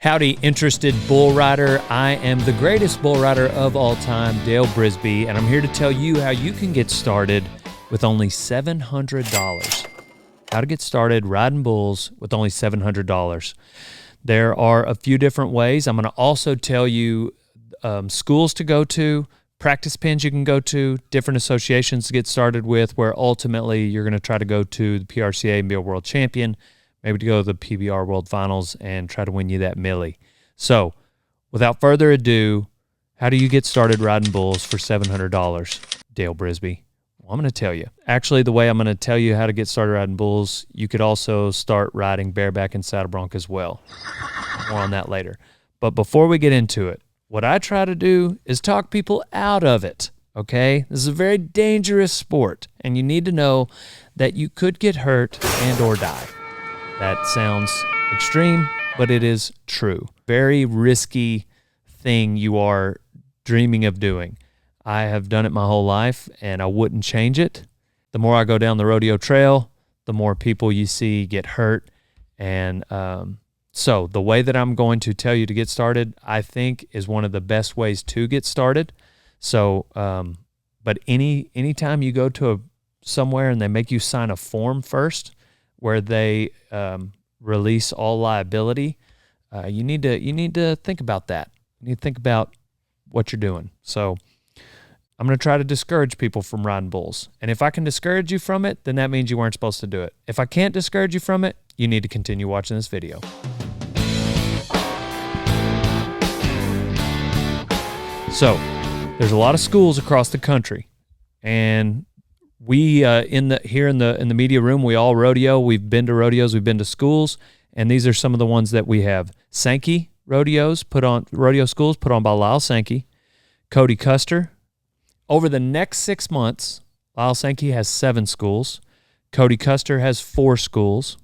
Howdy, interested bull rider. I am the greatest bull rider of all time, Dale Brisby, and I'm here to tell you how you can get started with only $700. How to get started riding bulls with only $700. There are a few different ways. I'm going to also tell you schools to go to, practice pens you can go to, different associations to get started with, where ultimately you're going to try to go to the PRCA and be a world champion, maybe to go to the PBR World Finals and try to win you that millie. So, without further ado, how do you get started riding bulls for $700? Dale Brisby. Well, I'm going to tell you. Actually, the way I'm going to tell you how to get started riding bulls, you could also start riding bareback and saddle bronc as well. More on that later. But before we get into it, what I try to do is talk people out of it, okay? This is a very dangerous sport, and you need to know that you could get hurt and or die. That sounds extreme, but it is true. Very risky thing you are dreaming of doing. I have done it my whole life, and I wouldn't change it. The more I go down the rodeo trail, the more people you see get hurt. And so the way that I'm going to tell you to get started, I think, is one of the best ways to get started. So, but anytime you go to somewhere and they make you sign a form first, where they release all liability, you need to think about that. You need to think about what you're doing. So I'm going to try to discourage people from riding bulls. And if I can discourage you from it, then that means you weren't supposed to do it. If I can't discourage you from it, you need to continue watching this video. So there's a lot of schools across the country, and we here in the media room, we all rodeo. We've been to rodeos, we've been to schools, and these are some of the ones that we have. Sankey Rodeo Schools put on by Lyle Sankey, Cody Custer. Over the next 6 months, Lyle Sankey has 7 schools. Cody Custer has 4 schools.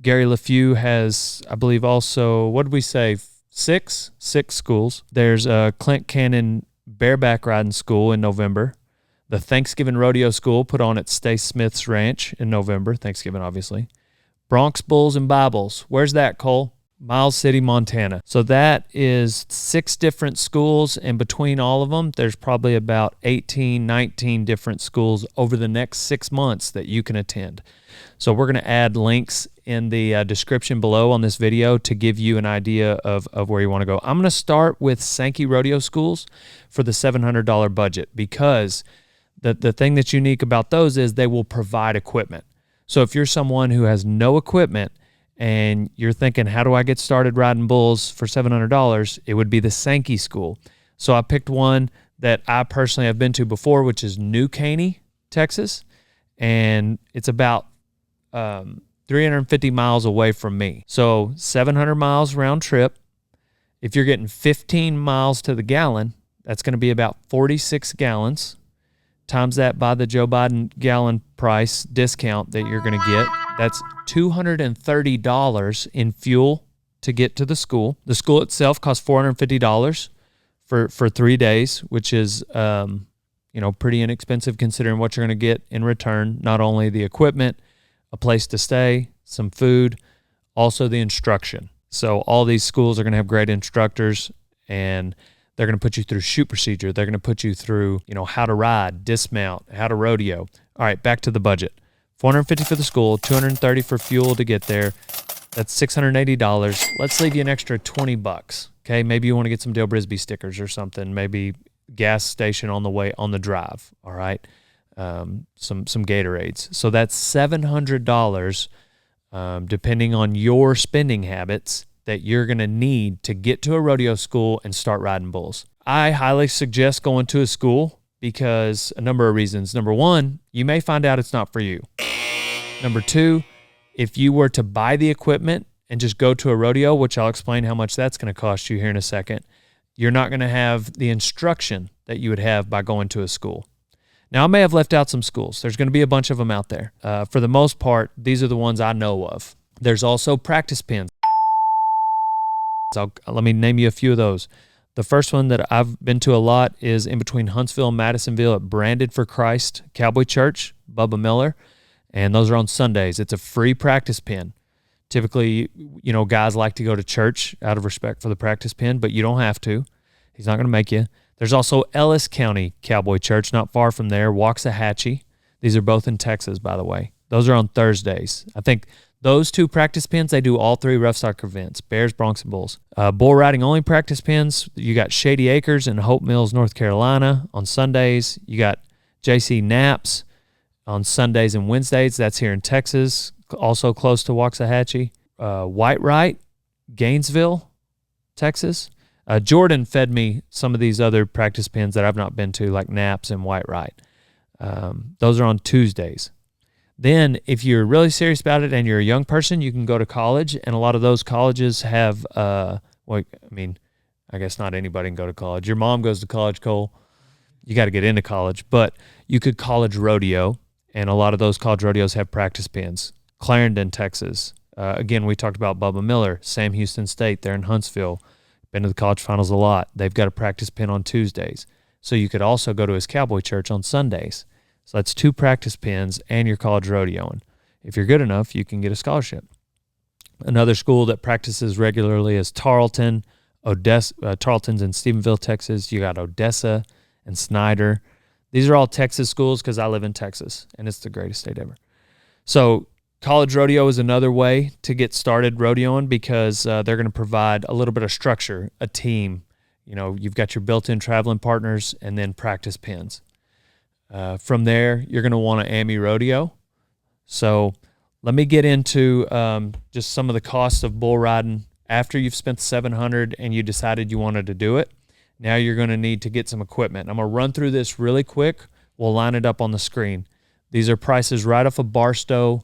Gary LeFew has, I believe, also, what did we say, 6 schools. There's Clint Cannon Bareback Riding School in November. The Thanksgiving Rodeo School put on at Stace Smith's Ranch in November, Thanksgiving obviously. Bronx Bulls and Bibles. Where's that, Cole? Miles City, Montana. So that is 6 different schools, and between all of them, there's probably about 18, 19 different schools over the next 6 months that you can attend. So we're going to add links in the description below on this video to give you an idea of where you want to go. I'm going to start with Sankey Rodeo Schools for the $700 budget, because the thing that's unique about those is they will provide equipment. So if you're someone who has no equipment and you're thinking, how do I get started riding bulls for $700? It would be the Sankey School. So I picked one that I personally have been to before, which is New Caney, Texas. And it's about 350 miles away from me. So 700 miles round trip. If you're getting 15 miles to the gallon, that's going to be about 46 gallons. Times that by the Joe Biden gallon price discount that you're going to get. That's $230 in fuel to get to the school. The school itself costs $450 for 3 days, which is pretty inexpensive considering what you're going to get in return. Not only the equipment, a place to stay, some food, also the instruction. So all these schools are going to have great instructors, and they're going to put you through shoot procedure. They're going to put you through, how to ride, dismount, how to rodeo. All right, back to the budget. $450 for the school, $230 for fuel to get there. That's $680. Let's leave you an extra $20. Okay, maybe you want to get some Dale Brisby stickers or something. Maybe gas station on the way on the drive. All right, some Gatorades. So that's $700, depending on your spending habits, that you're going to need to get to a rodeo school and start riding bulls. I highly suggest going to a school because a number of reasons. Number one, you may find out it's not for you. Number two, if you were to buy the equipment and just go to a rodeo, which I'll explain how much that's going to cost you here in a second, you're not going to have the instruction that you would have by going to a school. Now, I may have left out some schools. There's going to be a bunch of them out there. For the most part, these are the ones I know of. There's also practice pens. Let me name you a few of those. The first one that I've been to a lot is in between Huntsville and Madisonville at Branded for Christ Cowboy Church, Bubba Miller, and those are on Sundays. It's a free practice pen. Typically, guys like to go to church out of respect for the practice pen, but you don't have to. He's not going to make you. There's also Ellis County Cowboy Church, not far from there, Waxahachie. These are both in Texas, by the way. Those are on Thursdays. I think those two practice pens, they do all three rough-stock events, Bears, Broncs, and Bulls. Bull riding only practice pens, you got Shady Acres in Hope Mills, North Carolina on Sundays. You got JC Knapp's on Sundays and Wednesdays. That's here in Texas, also close to Waxahachie. Whitewright, Gainesville, Texas. Jordan fed me some of these other practice pens that I've not been to, like Knapp's and Whitewright. Those are on Tuesdays. Then, if you're really serious about it and you're a young person, you can go to college, and a lot of those colleges have, I guess not anybody can go to college. Your mom goes to college, Cole. You got to get into college, but you could college rodeo, and a lot of those college rodeos have practice pens. Clarendon, Texas. Again, we talked about Bubba Miller, Sam Houston State. They're in Huntsville. Been to the college finals a lot. They've got a practice pen on Tuesdays. So you could also go to his cowboy church on Sundays. So that's 2 practice pens and your college rodeoing. If you're good enough, you can get a scholarship. Another school that practices regularly is Tarleton. Tarleton's in Stephenville, Texas. You got Odessa and Snyder. These are all Texas schools because I live in Texas, and it's the greatest state ever. So college rodeo is another way to get started rodeoing because they're going to provide a little bit of structure, a team. You've got your built-in traveling partners and then practice pens. From there, you're going to want an AMI rodeo. So let me get into just some of the costs of bull riding after you've spent $700 and you decided you wanted to do it. Now you're going to need to get some equipment. I'm going to run through this really quick. We'll line it up on the screen. These are prices right off of Barstow.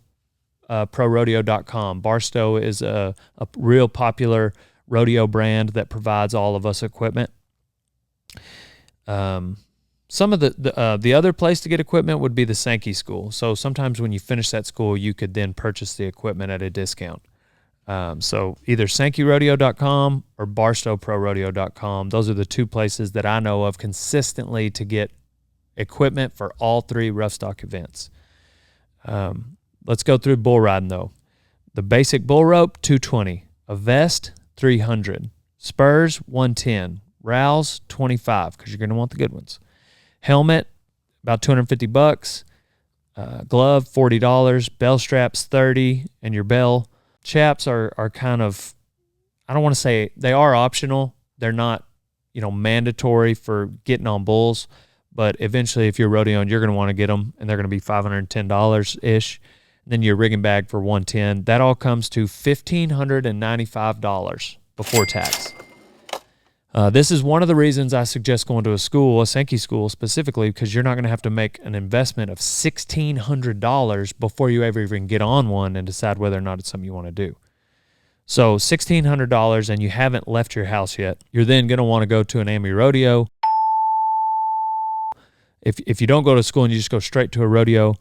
ProRodeo.com. Barstow is a real popular rodeo brand that provides all of us equipment. Some of the other place to get equipment would be the Sankey School. So sometimes when you finish that school, you could then purchase the equipment at a discount. So either SankeyRodeo.com or BarstowProRodeo.com. Those are the 2 places that I know of consistently to get equipment for all 3 rough stock events. Let's go through bull riding, though. The basic bull rope, $220. A vest, $300. Spurs, $110. Rowels, $25, because you're going to want the good ones. Helmet, about $250. Glove, $40. Bell straps, $30. And your bell chaps are kind of, I don't want to say, they are optional. They're not, mandatory for getting on bulls. But eventually, if you're rodeoing, you're going to want to get them, and they're going to be $510-ish. Then your rigging bag for $110. That all comes to $1,595 before tax. This is one of the reasons I suggest going to a Sankey school specifically, because you're not going to have to make an investment of $1,600 before you ever even get on one and decide whether or not it's something you want to do. So $1,600 and you haven't left your house yet. You're then going to want to go to an AMI rodeo. If you don't go to school and you just go straight to a rodeo,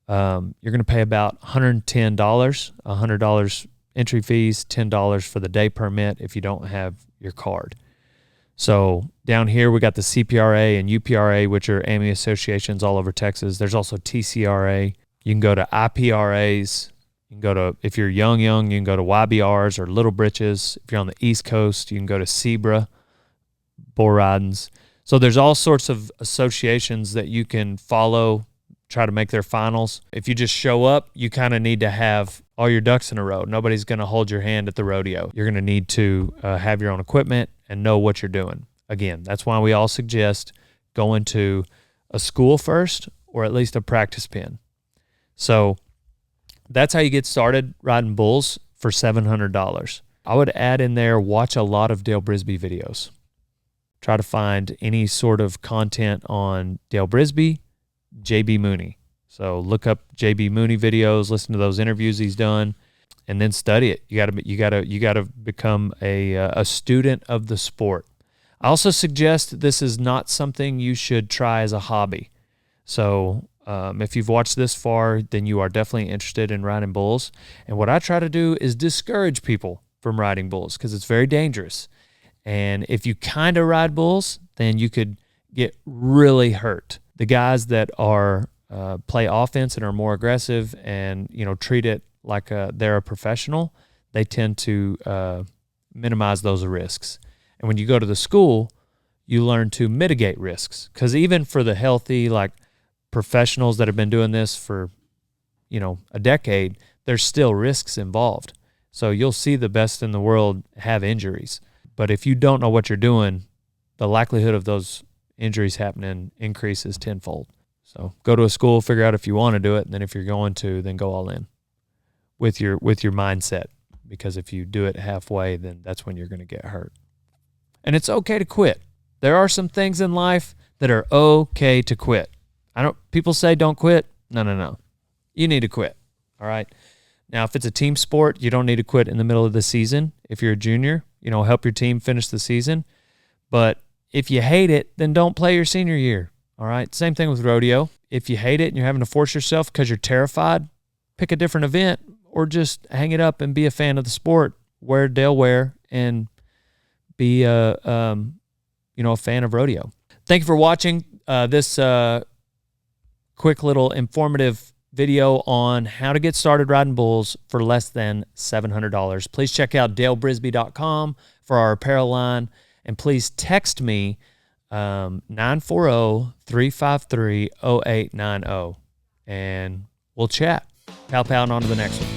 you're going to pay about $110, $100 entry fees, $10 for the day permit if you don't have your card. So down here we got the CPRA and UPRA, which are AMI associations all over Texas. There's also TCRA. You can go to IPRAs. You can go to, if you're young, you can go to YBRs or Little Britches. If you're on the East Coast, you can go to SEBRA, bull ridings. So there's all sorts of associations that you can follow, try to make their finals. If you just show up, you kind of need to have all your ducks in a row. Nobody's going to hold your hand at the rodeo. You're going to need to have your own equipment and know what you're doing. Again, that's why we all suggest going to a school first or at least a practice pen. So that's how you get started riding bulls for $700. I would add in there, watch a lot of Dale Brisby videos. Try to find any sort of content on Dale Brisby, JB Mooney. So look up JB Mooney videos, listen to those interviews he's done, and then study it. You gotta become a student of the sport. I also suggest this is not something you should try as a hobby. So if you've watched this far, then you are definitely interested in riding bulls. And what I try to do is discourage people from riding bulls because it's very dangerous. And if you kind of ride bulls, then you could get really hurt. The guys that are play offense and are more aggressive and treat it like they're a professional, they tend to minimize those risks. And when you go to the school, you learn to mitigate risks. Because even for the healthy, like professionals that have been doing this for, a decade, there's still risks involved. So you'll see the best in the world have injuries. But if you don't know what you're doing, the likelihood of those injuries happening increases tenfold. So go to a school, figure out if you want to do it, and then if you're going to, then go all in with your mindset. Because if you do it halfway, then that's when you're going to get hurt. And it's okay to quit. There are some things in life that are okay to quit. People say don't quit. No. You need to quit. All right. Now, if it's a team sport, you don't need to quit in the middle of the season. If you're a junior, help your team finish the season. But if you hate it, then don't play your senior year. All right. Same thing with rodeo. If you hate it and you're having to force yourself because you're terrified, pick a different event or just hang it up and be a fan of the sport. Wear Dale wear and be a fan of rodeo. Thank you for watching this quick little informative video on how to get started riding bulls for less than $700. Please check out dalebrisby.com for our apparel line, and please text me 940-353-0890, and we'll chat. Pow, and on to the next one.